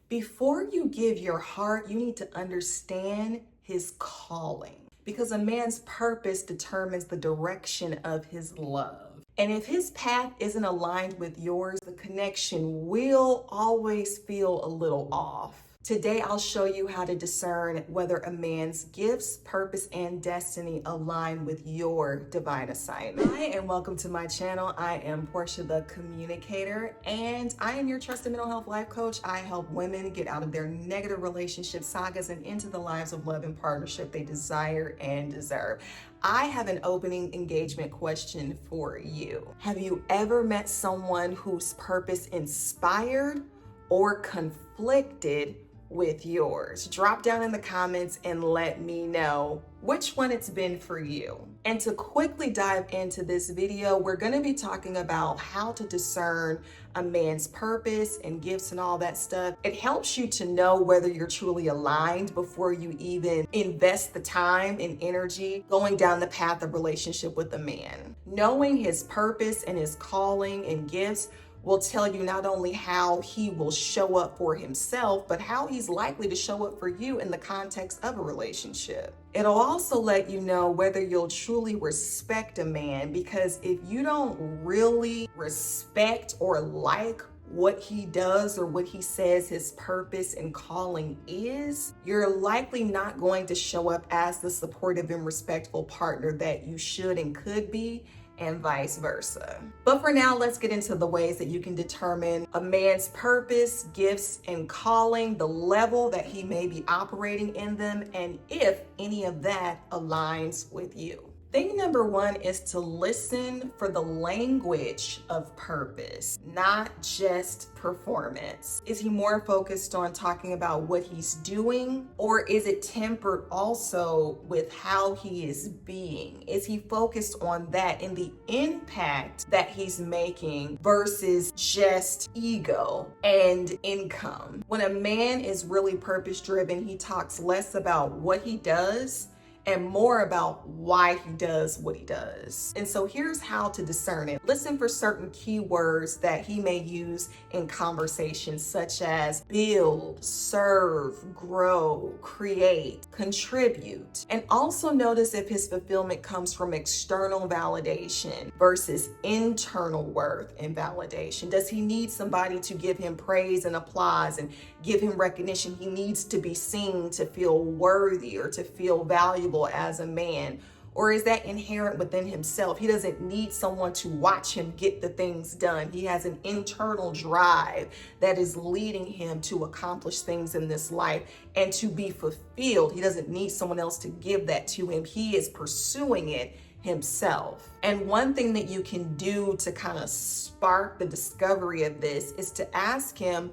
Before you give your heart, you need to understand his calling, because a man's purpose determines the direction of his love. And if his path isn't aligned with yours, the connection will always feel a little off. Today, I'll show you how to discern whether a man's gifts, purpose, and destiny align with your divine assignment. Hi, and welcome to my channel. I am Portia, the communicator, and I am your trusted mental health life coach. I help women get out of their negative relationship sagas and into the lives of love and partnership they desire and deserve. I have an opening engagement question for you. Have you ever met someone whose purpose inspired or conflicted with yours? Drop down in the comments and let me know which one it's been for you. And to quickly dive into this video, we're going to be talking about how to discern a man's purpose and gifts and all that stuff. It helps you to know whether you're truly aligned before you even invest the time and energy going down the path of relationship with a man. Knowing his purpose and his calling and gifts will tell you not only how he will show up for himself, but how he's likely to show up for you in the context of a relationship. It'll also let you know whether you'll truly respect a man, because if you don't really respect or like what he does or what he says his purpose and calling is, you're likely not going to show up as the supportive and respectful partner that you should and could be, and vice versa. But for now, let's get into the ways that you can determine a man's purpose, gifts, and calling, the level that he may be operating in them, and if any of that aligns with you. Thing number one is to listen for the language of purpose, not just performance. Is he more focused on talking about what he's doing, or is it tempered also with how he is being? Is he focused on that and the impact that he's making versus just ego and income? When a man is really purpose driven, he talks less about what he does and more about why he does what he does. And so here's how to discern it. Listen for certain keywords that he may use in conversations, such as build, serve, grow, create, contribute. And also notice if his fulfillment comes from external validation versus internal worth and validation. Does he need somebody to give him praise and applause and give him recognition? He needs to be seen to feel worthy or to feel valuable as a man, or is that inherent within himself? He doesn't need someone to watch him get the things done. He has an internal drive that is leading him to accomplish things in this life and to be fulfilled. He doesn't need someone else to give that to him. He is pursuing it himself. And one thing that you can do to kind of spark the discovery of this is to ask him,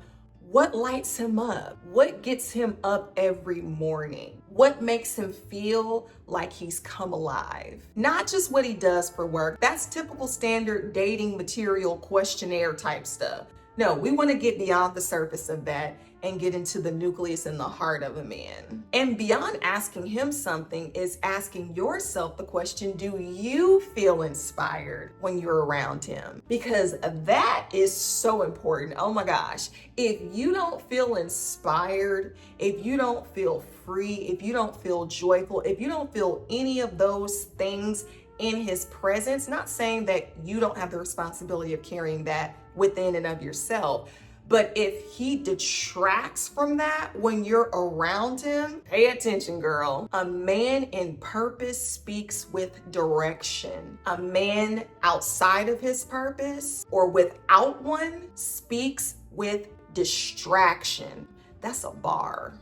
what lights him up? What gets him up every morning? What makes him feel like he's come alive? Not just what he does for work. That's typical standard dating material questionnaire type stuff. No, we want to get beyond the surface of that and get into the nucleus and the heart of a man. And beyond asking him something is asking yourself the question, do you feel inspired when you're around him? Because that is so important. Oh my gosh. If you don't feel inspired, if you don't feel free, if you don't feel joyful, if you don't feel any of those things in his presence, not saying that you don't have the responsibility of carrying that within and of yourself, but if he detracts from that when you're around him, pay attention, girl. A man in purpose speaks with direction. A man outside of his purpose or without one speaks with distraction. That's a bar.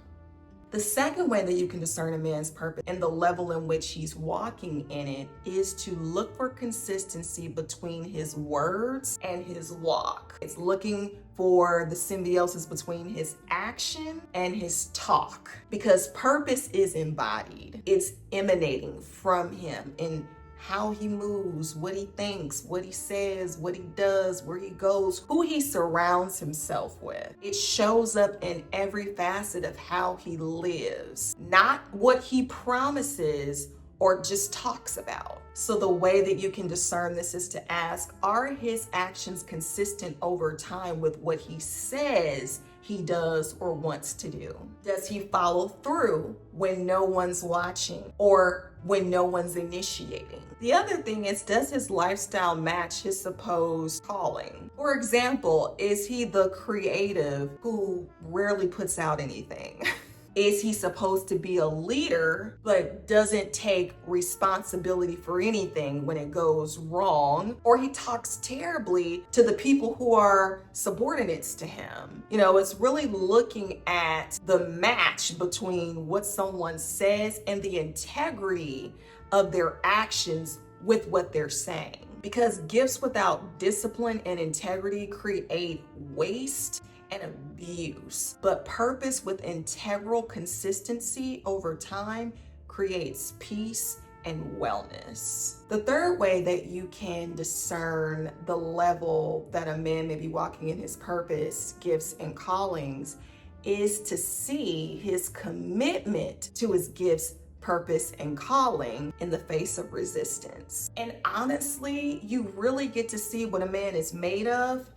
The second way that you can discern a man's purpose and the level in which he's walking in it is to look for consistency between his words and his walk. It's looking for the symbiosis between his action and his talk, because purpose is embodied. It's emanating from him in how he moves, what he thinks, what he says, what he does, where he goes, who he surrounds himself with. It shows up in every facet of how he lives, not what he promises or just talks about. So the way that you can discern this is to ask, are his actions consistent over time with what he says he does or wants to do? Does he follow through when no one's watching or when no one's initiating? The other thing is, does his lifestyle match his supposed calling? For example, is he the creative who rarely puts out anything? Is he supposed to be a leader but doesn't take responsibility for anything when it goes wrong? Or he talks terribly to the people who are subordinates to him? It's really looking at the match between what someone says and the integrity of their actions with what they're saying. Because gifts without discipline and integrity create waste and abuse, but purpose with integral consistency over time creates peace and wellness. The third way that you can discern the level that a man may be walking in his purpose, gifts, and callings is to see his commitment to his gifts, purpose, and calling in the face of resistance. And honestly, you really get to see what a man is made of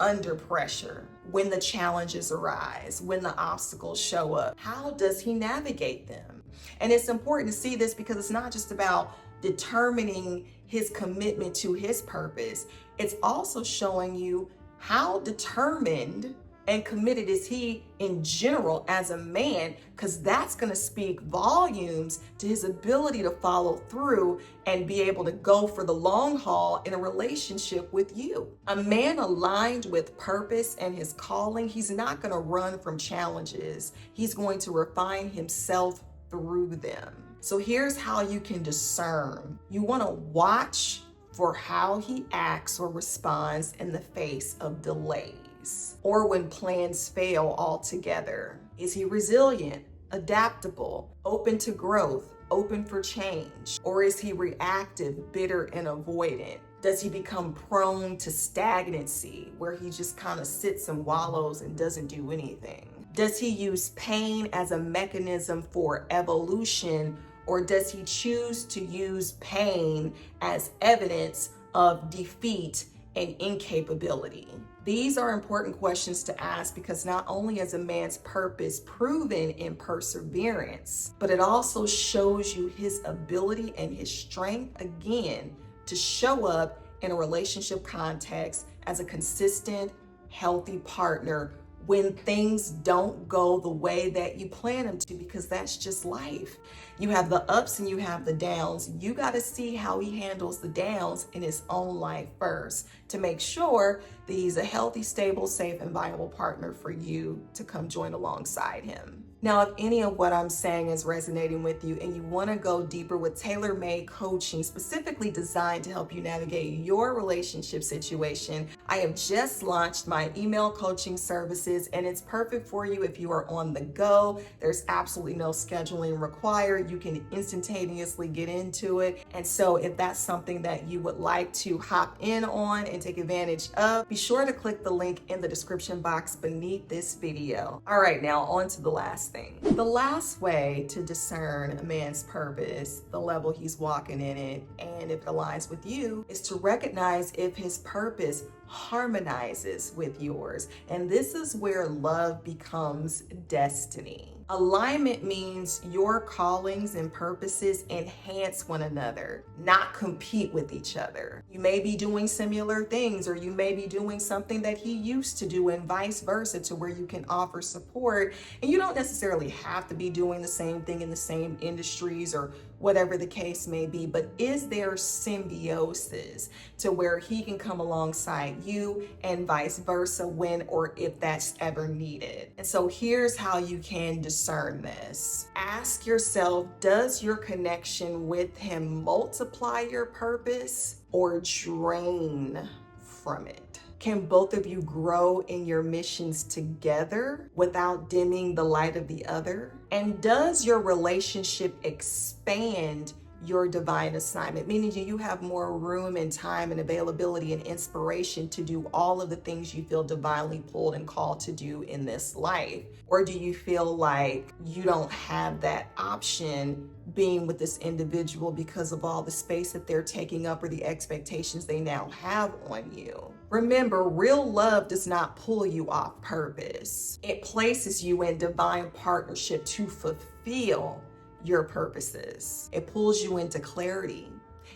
under pressure, when the challenges arise, when the obstacles show up. How does he navigate them? And it's important to see this because it's not just about determining his commitment to his purpose. It's also showing you how determined and committed is he in general as a man, because that's going to speak volumes to his ability to follow through and be able to go for the long haul in a relationship with you. A man aligned with purpose and his calling, he's not going to run from challenges. He's going to refine himself through them. So here's how you can discern. You want to watch for how he acts or responds in the face of delays, or when plans fail altogether. Is he resilient, adaptable, open to growth, open for change? Or is he reactive, bitter, and avoidant? Does he become prone to stagnancy, where he just kind of sits and wallows and doesn't do anything? Does he use pain as a mechanism for evolution, or does he choose to use pain as evidence of defeat and incapability? These are important questions to ask because not only is a man's purpose proven in perseverance, but it also shows you his ability and his strength, again, to show up in a relationship context as a consistent, healthy partner when things don't go the way that you plan them to, because that's just life. You have the ups and you have the downs. You got to see how he handles the downs in his own life first to make sure that he's a healthy, stable, safe, and viable partner for you to come join alongside him. Now, if any of what I'm saying is resonating with you and you want to go deeper with tailor-made coaching specifically designed to help you navigate your relationship situation, I have just launched my email coaching services, and it's perfect for you if you are on the go. There's absolutely no scheduling required. You can instantaneously get into it. And so if that's something that you would like to hop in on and take advantage of, be sure to click the link in the description box beneath this video. All right, now on to the last thing. The last way to discern a man's purpose, the level he's walking in it, and if it aligns with you, is to recognize if his purpose harmonizes with yours. And this is where love becomes destiny. Alignment means your callings and purposes enhance one another, not compete with each other. You may be doing similar things, or you may be doing something that he used to do, and vice versa, to where you can offer support. And you don't necessarily have to be doing the same thing in the same industries or whatever the case may be, but is there symbiosis to where he can come alongside you and vice versa when or if that's ever needed? And so here's how you can discern this. Ask yourself, does your connection with him multiply your purpose or drain from it? Can both of you grow in your missions together without dimming the light of the other? And does your relationship expand your divine assignment, meaning you have more room and time and availability and inspiration to do all of the things you feel divinely pulled and called to do in this life? Or do you feel like you don't have that option being with this individual because of all the space that they're taking up or the expectations they now have on you? Remember, real love does not pull you off purpose. It places you in divine partnership to fulfill your purposes. It pulls you into clarity.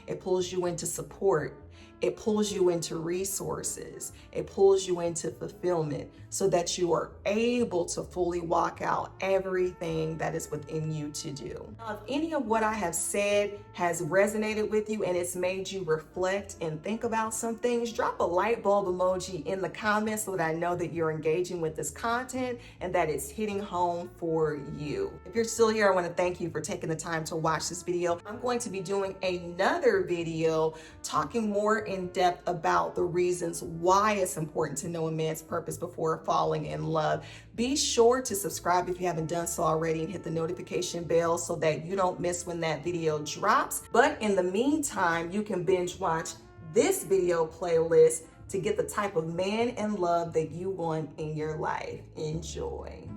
It pulls you into support. It pulls you into resources. It pulls you into fulfillment so that you are able to fully walk out everything that is within you to do. Now, if any of what I have said has resonated with you and it's made you reflect and think about some things, drop a light bulb emoji in the comments so that I know that you're engaging with this content and that it's hitting home for you. If you're still here, I want to thank you for taking the time to watch this video. I'm going to be doing another video talking more in depth about the reasons why it's important to know a man's purpose before falling in love. Be sure to subscribe if you haven't done so already and hit the notification bell so that you don't miss when that video drops. But in the meantime, you can binge watch this video playlist to get the type of man and love that you want in your life. Enjoy.